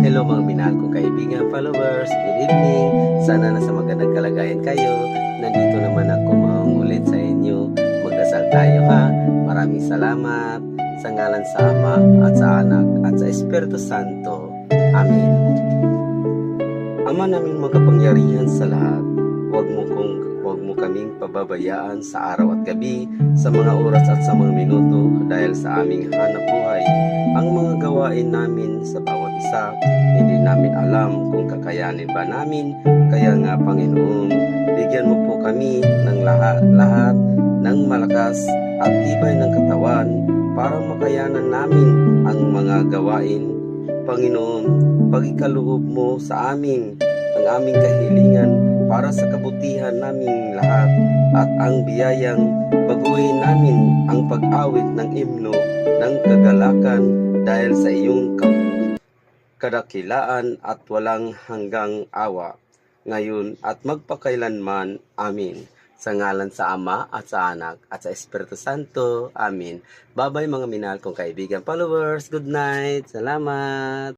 Hello mga minahal kong kaibigan, followers, good evening. Sana nasa magandang kalagayan kayo. Nandito naman ako mangulit sa inyo. Magdasal tayo ha. Maraming salamat sa ngalan sa Ama at sa Anak at sa Espiritu Santo. Amen. Ama naming makapangyarihan sa lahat, huwag mo kaming pababayaan sa araw at gabi, sa mga oras at sa mga minuto dahil sa aming hanap buhay. Ang mga gawain namin sa bawat isa, hindi namin alam kung kakayanin ba namin. Kaya nga Panginoon, bigyan mo po kami ng lahat ng malakas at tibay ng katawan para makayanan namin ang mga gawain. Panginoon, pag-ikaloob mo sa amin ang aming kahilingan para sa kabutihan naming lahat at ang biyayang baguhin namin ang pag-awit ng himno ng kagalakan dahil sa iyong kadakilaan at walang hanggang awa, ngayon at magpakailanman. Amin. Sa ngalan sa Ama at sa Anak at sa Espiritu Santo. Amin. Bye-bye mga minahal kong kaibigan, followers. Good night. Salamat.